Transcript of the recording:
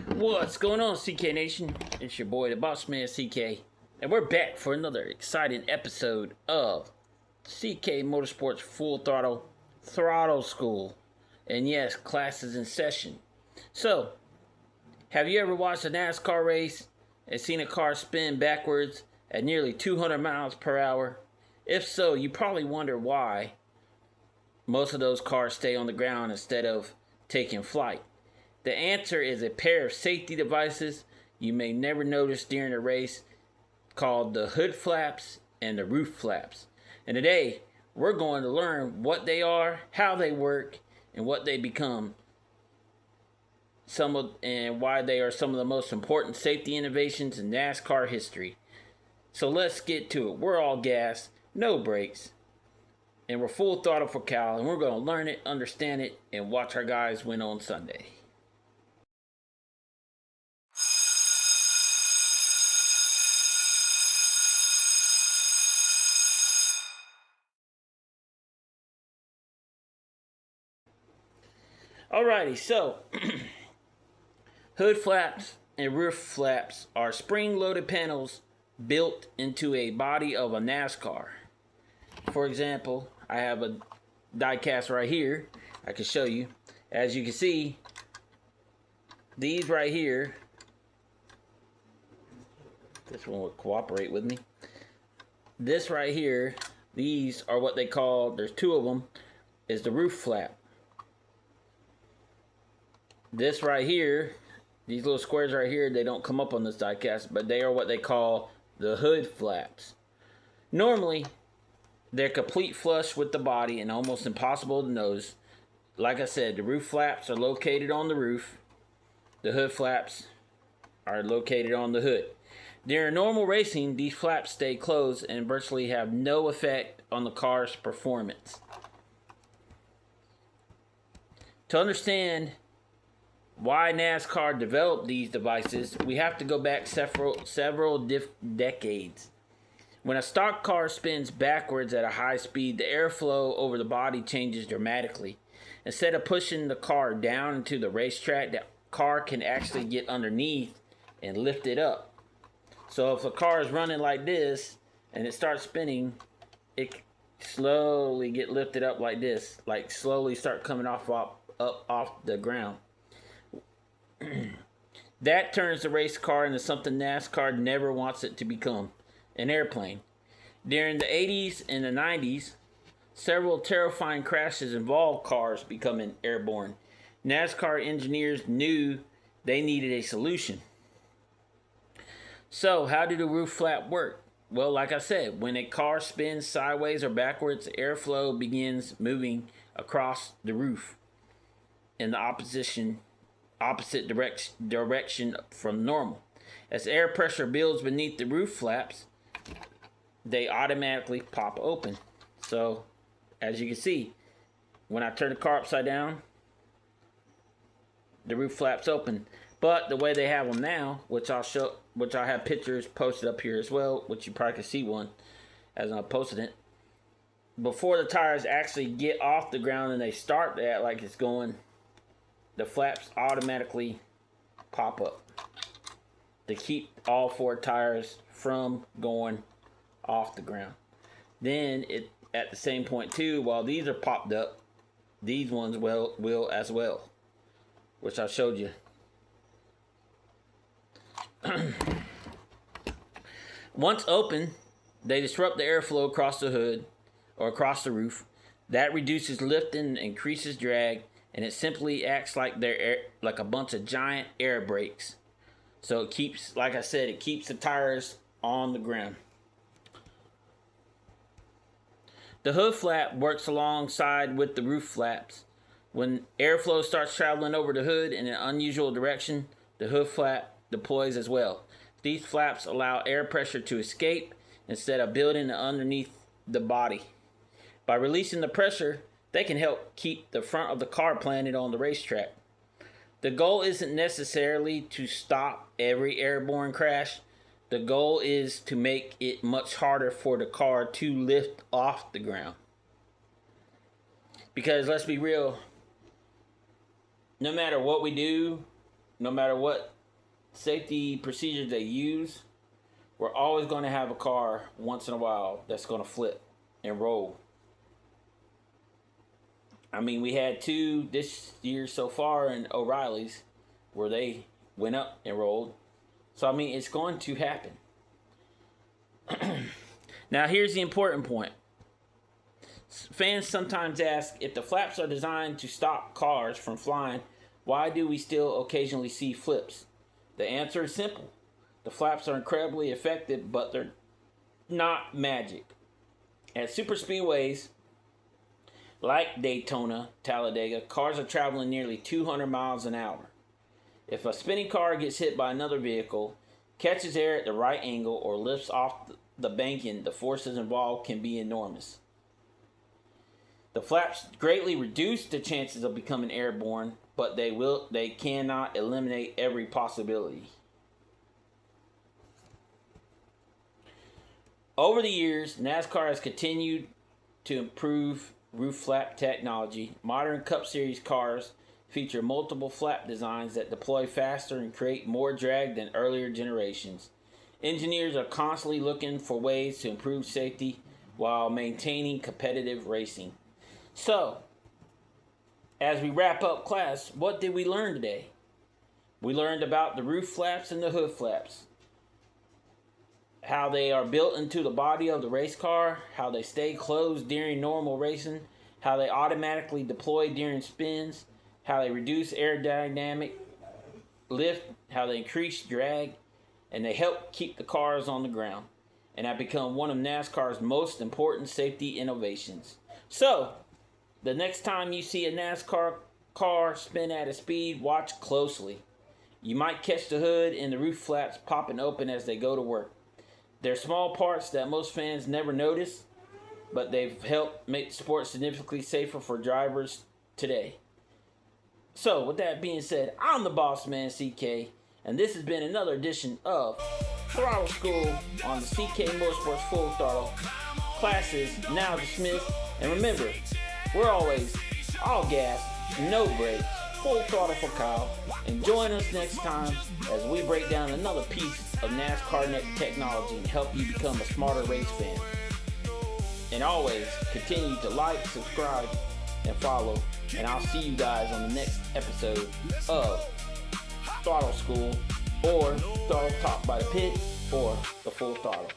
What's going on, CK Nation? It's your boy, the Boss Man CK, and we're back for another exciting episode of CK Motorsports Full Throttle School. And yes, class is in session. So, have you ever watched a NASCAR race and seen a car spin backwards at nearly 200 miles per hour? If so, you probably wonder why most of those cars stay on the ground instead of taking flight. The answer is a pair of safety devices you may never notice during a race called the hood flaps and the roof flaps. And today, we're going to learn what they are, how they work, and what they become. And why they are some of the most important safety innovations in NASCAR history. So let's get to it. We're all gas, no brakes, and we're full throttle for Cal, and we're going to learn it, understand it, and watch our guys win on Sunday. Alrighty, so hood flaps and roof flaps are spring-loaded panels built into a body of a NASCAR. For example, I have a die-cast right here. I can show you. As you can see, these right here, this one will cooperate with me. This right here, these are what they call, there's two of them, is the roof flap. This right here, these little squares right here, they don't come up on this die-cast, but they are what they call the hood flaps. Normally, they're complete flush with the body and almost impossible to notice. Like I said, the roof flaps are located on the roof. The hood flaps are located on the hood. During normal racing, these flaps stay closed and virtually have no effect on the car's performance. To understand why NASCAR developed these devices, we have to go back several decades. When a stock car spins backwards at a high speed, the airflow over the body changes dramatically. Instead of pushing the car down into the racetrack, the car can actually get underneath and lift it up. So if a car is running like this and it starts spinning, it slowly get lifted up like this, like slowly start coming up off the ground. That turns the race car into something NASCAR never wants it to become, an airplane. During the 80s and the 90s, several terrifying crashes involved cars becoming airborne. NASCAR engineers knew they needed a solution. So, how did the roof flap work? Well, like I said, when a car spins sideways or backwards, airflow begins moving across the roof in the opposite direction from normal. As air pressure builds beneath the roof flaps, they automatically pop open. So, as you can see, when I turn the car upside down, the roof flaps open. But the way they have them now, which I'll have pictures posted up here as well, which you probably can see one as I posted it. Before the tires actually get off the ground and they start to act like it's going, the flaps automatically pop up to keep all four tires from going off the ground. Then at the same point too, while these are popped up, these ones will as well, which I showed you. Once open, they disrupt the airflow across the hood or across the roof. That reduces lift and increases drag, and it simply acts like like a bunch of giant air brakes. So it keeps, like I said, it keeps the tires on the ground. The hood flap works alongside with the roof flaps. When airflow starts traveling over the hood in an unusual direction, the hood flap deploys as well. These flaps allow air pressure to escape instead of building underneath the body. By releasing the pressure, they can help keep the front of the car planted on the racetrack. The goal isn't necessarily to stop every airborne crash. The goal is to make it much harder for the car to lift off the ground. Because let's be real, no matter what we do, no matter what safety procedures they use, we're always going to have a car once in a while that's going to flip and roll. I mean, we had 2 this year so far in O'Reilly's where they went up and rolled. So, I mean, it's going to happen. Now, here's the important point. Fans sometimes ask, if the flaps are designed to stop cars from flying, why do we still occasionally see flips? The answer is simple. The flaps are incredibly effective, but they're not magic. At super speedways like Daytona, Talladega, cars are traveling nearly 200 miles an hour. If a spinning car gets hit by another vehicle, catches air at the right angle, or lifts off the banking, the forces involved can be enormous. The flaps greatly reduce the chances of becoming airborne, but they cannot eliminate every possibility. Over the years, NASCAR has continued to improve roof flap technology. Modern Cup Series cars feature multiple flap designs that deploy faster and create more drag than earlier generations. Engineers are constantly looking for ways to improve safety while maintaining competitive racing. So, as we wrap up class, what did we learn today? We learned about the roof flaps and the hood flaps, how they are built into the body of the race car, how they stay closed during normal racing, how they automatically deploy during spins, how they reduce aerodynamic lift, how they increase drag, and they help keep the cars on the ground, and have become one of NASCAR's most important safety innovations. So, the next time you see a NASCAR car spin at a speed, watch closely. You might catch the hood and the roof flaps popping open as they go to work. They're small parts that most fans never notice, but they've helped make the sport significantly safer for drivers today. So, with that being said, I'm the Boss Man CK, and this has been another edition of Throttle School on the CK Motorsports Full Throttle. Classes now dismissed, and remember, we're always all gas, no brakes, full throttle for Kyle. And join us next time as we break down another piece of NASCAR technology and help you become a smarter race fan. And always continue to like, subscribe, and follow. And I'll see you guys on the next episode of Throttle School, or Throttle Talk by the Pit, or the Full Throttle.